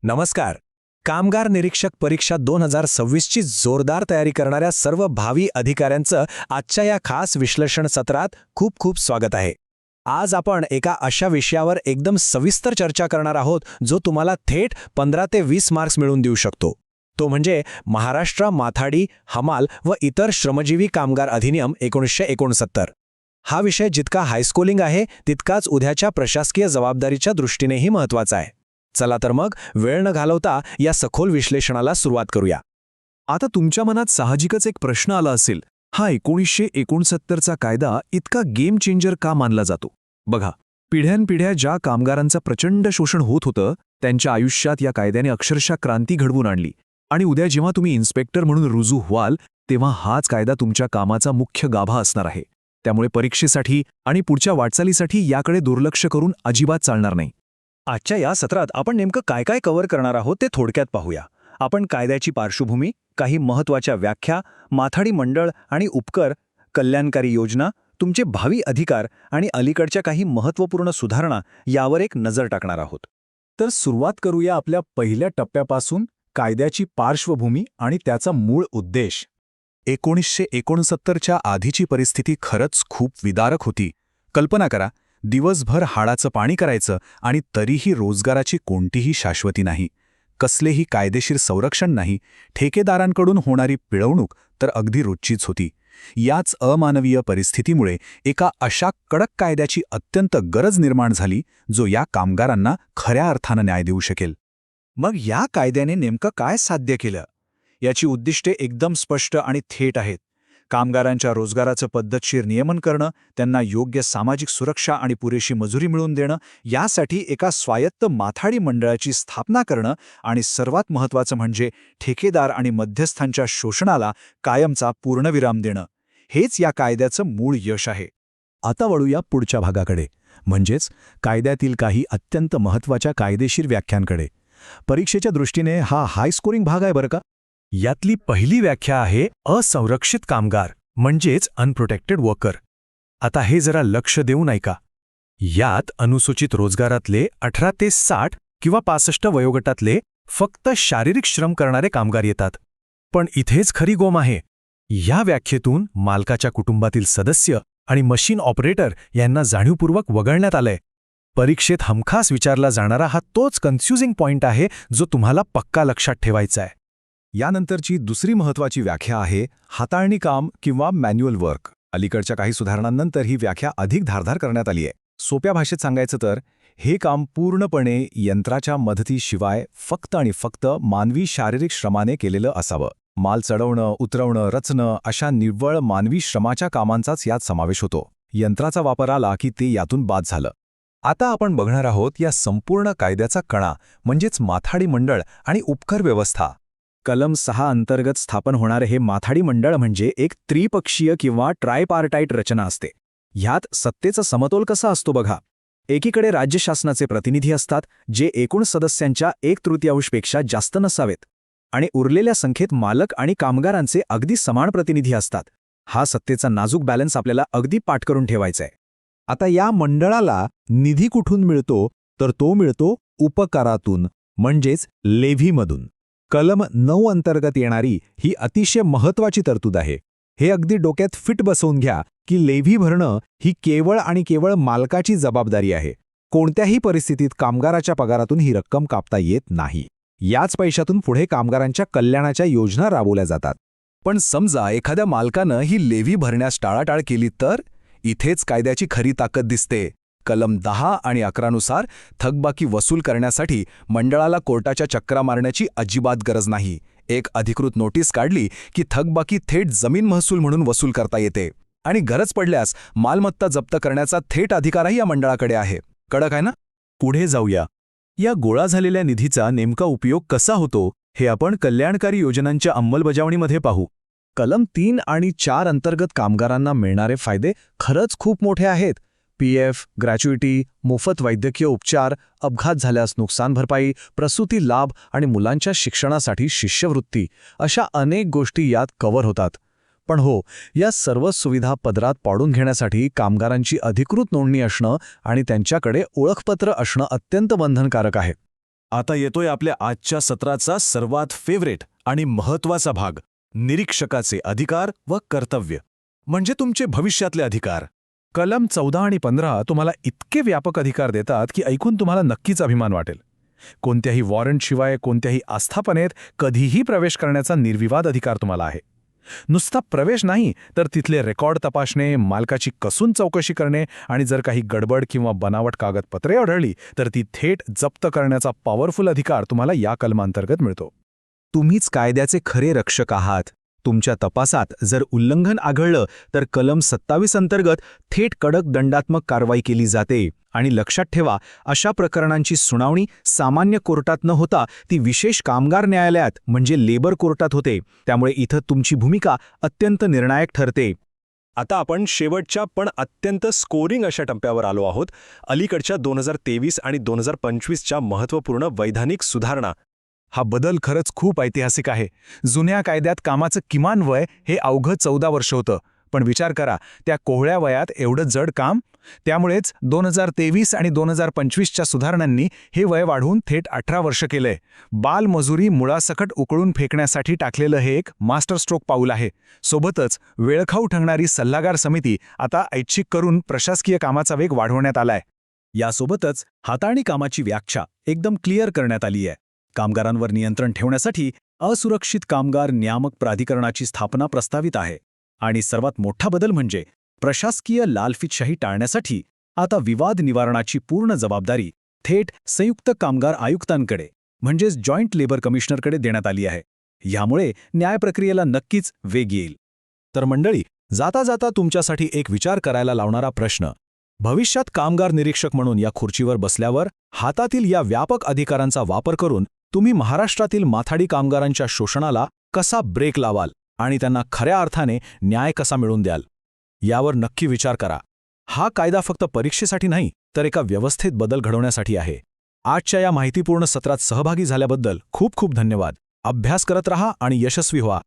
नमस्कार. कामगार निरीक्षक परीक्षा 2026 ची जोरदार तयारी करणाऱ्या सर्व भावी अधिकाऱ्यांचं आजच्या या खास विश्लेषण सत्रात खूप खूप स्वागत आहे. आज आपण एका अशा विषयावर एकदम सविस्तर चर्चा करणार आहोत जो तुम्हाला थेट 15 ते 20 मार्क्स मिळवून देऊ शकतो. तो म्हणजे महाराष्ट्र माथाडी, हमाल व इतर श्रमजीवी कामगार अधिनियम 1969. हा विषय जितका हायस्कूलिंग आहे तितकाच उद्याच्या प्रशासकीय जबाबदारीच्या दृष्टीनेही महत्त्वाचा आहे. चला तर मग वेळ न घालवता या सखोल विश्लेषणाला सुरुवात करूया. आता तुमच्या मनात साहजिकच एक प्रश्न आला असेल, हा 1969चा कायदा इतका गेम चेंजर का मानला जातो? बघा, पिढ्यानपिढ्या ज्या कामगारांचं प्रचंड शोषण होत होतं त्यांच्या आयुष्यात या कायद्याने अक्षरशः क्रांती घडवून आणली. आणि उद्या जेव्हा तुम्ही इन्स्पेक्टर म्हणून रुजू व्हाल तेव्हा हाच कायदा तुमच्या कामाचा मुख्य गाभा असणार आहे. त्यामुळे परीक्षेसाठी आणि पुढच्या वाटचालीसाठी याकडे दुर्लक्ष करून अजिबात चालणार नाही. आजच्या या सत्रात आपण नेमकं काय काय कव्हर करणार आहोत ते थोडक्यात पाहूया. आपण कायद्याची पार्श्वभूमी, काही महत्त्वाच्या व्याख्या, माथाडी मंडळ आणि उपकर, कल्याणकारी योजना, तुमचे भावी अधिकार आणि अलीकडच्या काही महत्त्वपूर्ण सुधारणा यावर एक नजर टाकणार आहोत. तर सुरुवात करूया आपल्या पहिल्या टप्प्यापासून, कायद्याची पार्श्वभूमी आणि त्याचा मूळ उद्देश. 1969च्या आधीची परिस्थिती खरंच खूप विदारक होती. कल्पना करा, दिवसभर हाडाचं पाणी करायचं आणि तरीही रोजगाराची कोणतीही शाश्वती नाही, कसलेही कायदेशीर संरक्षण नाही, ठेकेदारांकडून होणारी पिळवणूक तर अगदी रोजचीच होती. याच अमानवीय परिस्थितीमुळे एका अशा कडक कायद्याची अत्यंत गरज निर्माण झाली जो या कामगारांना खऱ्या अर्थानं न्याय देऊ शकेल. मग या कायद्याने नेमकं काय साध्य केलं? याची उद्दिष्टे एकदम स्पष्ट आणि थेट आहेत. कामगारांच्या रोजगाराचं पद्धतशीर नियमन करणं, त्यांना योग्य सामाजिक सुरक्षा आणि पुरेशी मजुरी मिळवून देणं, यासाठी एका स्वायत्त माथाडी मंडळाची स्थापना करणं आणि सर्वात महत्त्वाचं म्हणजे ठेकेदार आणि मध्यस्थांच्या शोषणाला कायमचा पूर्णविराम देणं. हेच या कायद्याचं मूळ यश आहे. आता वळूया पुढच्या भागाकडे, म्हणजेच कायद्यातील काही अत्यंत महत्त्वाच्या कायदेशीर व्याख्यांकडे. परीक्षेच्या दृष्टीने हा हाय स्कोरिंग भाग आहे बरं का. यातली पहिली व्याख्या आहे असंरक्षित कामगार, म्हणजेच अनप्रोटेक्टेड वर्कर. आता हे जरा लक्ष देऊन ऐका. यात अनुसूचित रोजगारातले 18 ते 60 किंवा 65 वयोगटातले फक्त शारीरिक श्रम करणारे कामगार येतात. पण इथेच खरी गोम आहे. या व्याख्येतून मालकाच्या कुटुंबातील सदस्य आणि मशीन ऑपरेटर यांना जाणीवपूर्वक वगळण्यात आलंय. परीक्षेत हमखास विचारला जाणारा हा तोच कन्फ्युजिंग पॉइंट आहे जो तुम्हाला पक्का लक्षात ठेवायचा आहे. यानंतरची दुसरी महत्त्वाची व्याख्या आहे हाताळणी काम किंवा मॅन्युअल वर्क. अलीकडच्या काही सुधारणांनंतर ही व्याख्या अधिक धारदार करण्यात आली आहे. सोप्या भाषेत सांगायचं तर हे काम पूर्णपणे यंत्राच्या मदतीशिवाय फक्त आणि फक्त मानवी शारीरिक श्रमाने केलेलं असावं. माल चढवणं, उतरवणं, रचणं अशा निव्वळ मानवी श्रमाच्या कामांचाच यात समावेश होतो. यंत्राचा वापर आला की ते यातून बाद झालं. आता आपण बघणार आहोत या संपूर्ण कायद्याचा कणा, म्हणजेच माथाडी मंडळ आणि उपकर व्यवस्था. कलम 6 अंतर्गत स्थापन होणारे हे माथाडी मंडळ म्हणजे एक त्रिपक्षीय किंवा ट्रायपार्टाईट रचना असते. ह्यात सत्तेचा समतोल कसा असतो बघा. एकीकडे राज्य शासनाचे प्रतिनिधी असतात जे एकूण सदस्यांच्या 1/3पेक्षा जास्त नसावेत, आणि उरलेल्या संख्येत मालक आणि कामगारांचे अगदी समान प्रतिनिधी असतात. हा सत्तेचा नाजूक बॅलन्स आपल्याला अगदी पाठ करून ठेवायचा आहे. आता या मंडळाला निधी कुठून मिळतो तर तो मिळतो उपकारातून, म्हणजेच लेव्हीमधून. कलम 9 अंतर्गत येणारी ही अतिशय महत्त्वाची तरतूद आहे. हे अगदी डोक्यात फिट बसवून घ्या की लेव्ही भरणं ही केवळ आणि केवळ मालकाची जबाबदारी आहे. कोणत्याही परिस्थितीत कामगाराच्या पगारातून ही रक्कम कापता येत नाही. याच पैशातून पुढे कामगारांच्या कल्याणाच्या योजना राबवल्या जातात. पण समजा एखाद्या मालकानं ही लेव्ही भरण्यास टाळाटाळ केली तर इथेच कायद्याची खरी ताकद दिसते. कलम 10 आणि 11 नुसार थकबाकी वसूल करण्यासाठी मंडळाला कोर्टाच्या चक्रा मारण्याची अजिबात गरज नाही. एक अधिकृत नोटीस काढली की थकबाकी थेट जमीन महसूल म्हणून वसूल करता येते. आणि गरज पडल्यास मालमत्ता जप्त करण्याचा थेट अधिकारही या मंडळाकडे आहे. कडक आहे ना? पुढे जाऊया. या गोळा झालेल्या निधीचा नेमका उपयोग कसा होतो हे आपण कल्याणकारी योजनांच्या अंमलबजावणीमध्ये पाहू. कलम 3 आणि 4 अंतर्गत कामगारांना मिळणारे फायदे खरंच खूप मोठे आहेत. PF, ग्रॅच्युइटी, मोफत वैद्यकीय उपचार, अपघात झाल्यास नुकसान भरपाई, प्रसूती लाभ आणि मुलांच्या शिक्षणासाठी शिष्यवृत्ती अशा अनेक गोष्टी यात कव्हर होतात. पण हो, या सर्व सुविधा पदरात पाडून घेण्यासाठी कामगारांची अधिकृत नोंदणी असणं आणि त्यांच्याकडे ओळखपत्र असणं अत्यंत बंधनकारक आहे. आता येतोय आपल्या आजच्या सत्राचा सर्वात फेवरेट आणि महत्वाचा भाग, निरीक्षकाचे अधिकार व कर्तव्य, म्हणजे तुमचे भविष्यातले अधिकार. कलम 14 आणि 15 तुम्हाला इतके व्यापक अधिकार देतात की ऐकून तुम्हाला नक्कीच अभिमान वाटेल. कोणत्याही वॉरंटशिवाय कोणत्याही आस्थापनेत कधीही प्रवेश करण्याचा निर्विवाद अधिकार तुम्हाला आहे. नुसता प्रवेश नाही तर तिथले रेकॉर्ड तपासणे, मालकाची कसून चौकशी करणे आणि जर काही गडबड किंवा बनावट कागदपत्रे आढळली तर ती थेट जप्त करण्याचा पॉवरफुल अधिकार तुम्हाला या कलमांतर्गत मिळतो. तुम्हीच कायद्याचे खरे रक्षक आहात. तुमच्या तपासात जर उल्लंघन आढळलं तर कलम 27 अंतर्गत थेट कडक दंडात्मक कारवाई केली जाते. आणि लक्षात ठेवा, अशा प्रकरणांची सुनावणी सामान्य कोर्टात न होता ती विशेष कामगार न्यायालयात म्हणजे लेबर कोर्टात होते. त्यामुळे इथं तुमची भूमिका अत्यंत निर्णायक ठरते. आता आपण शेवटच्या पण अत्यंत स्कोरिंग अशा टप्प्यावर आलो आहोत. अलीकडच्या 2023 आणि 2025च्या महत्त्वपूर्ण वैधानिक सुधारणा. हा बदल खरंच खूप ऐतिहासिक आहे. जुन्या कायद्यात कामाचं किमान वय हे अवघं 14 वर्ष होतं. पण विचार करा, त्या कोहळ्या वयात एवढं जड काम. त्यामुळेच 2023 आणि 2025च्या सुधारणांनी हे वय वाढवून थेट 18 वर्ष केलंय. बालमजुरी मुळासकट उकळून फेकण्यासाठी टाकलेलं हे एक मास्टरस्ट्रोक पाऊल आहे. सोबतच वेळखाऊ ठरणारी सल्लागार समिती आता ऐच्छिक करून प्रशासकीय कामाचा वेग वाढवण्यात आलाय. यासोबतच हाताळणी कामाची व्याख्या एकदम क्लिअर करण्यात आली आहे. कामगारांवर नियंत्रण ठेवण्यासाठी असुरक्षित कामगार नियामक प्राधिकरणाची स्थापना प्रस्तावित आहे. आणि सर्वात मोठा बदल म्हणजे प्रशासकीय लालफितशाही टाळण्यासाठी आता विवाद निवारणाची पूर्ण जबाबदारी थेट संयुक्त कामगार आयुक्तांकडे म्हणजेच जॉईंट लेबर कमिशनरकडे देण्यात आली आहे. यामुळे न्यायप्रक्रियेला नक्कीच वेग येईल. तर मंडळी, जाता जाता तुमच्यासाठी एक विचार करायला लावणारा प्रश्न. भविष्यात कामगार निरीक्षक म्हणून या खुर्चीवर बसल्यावर हातातील या व्यापक अधिकारांचा वापर करून तुम्ही महाराष्ट्रातील माथाडी कामगारांच्या शोषणाला कसा ब्रेक लावाल आणि त्यांना खऱ्या अर्थाने न्याय कसा मिळवून द्याल, यावर नक्की विचार करा. हा कायदा फक्त परीक्षेसाठी नाही तर एका व्यवस्थेत बदल घडवण्यासाठी आहे. आजच्या या माहितीपूर्ण सत्रात सहभागी झाल्याबद्दल खूप खूप धन्यवाद. अभ्यास करत रहा आणि यशस्वी व्हा.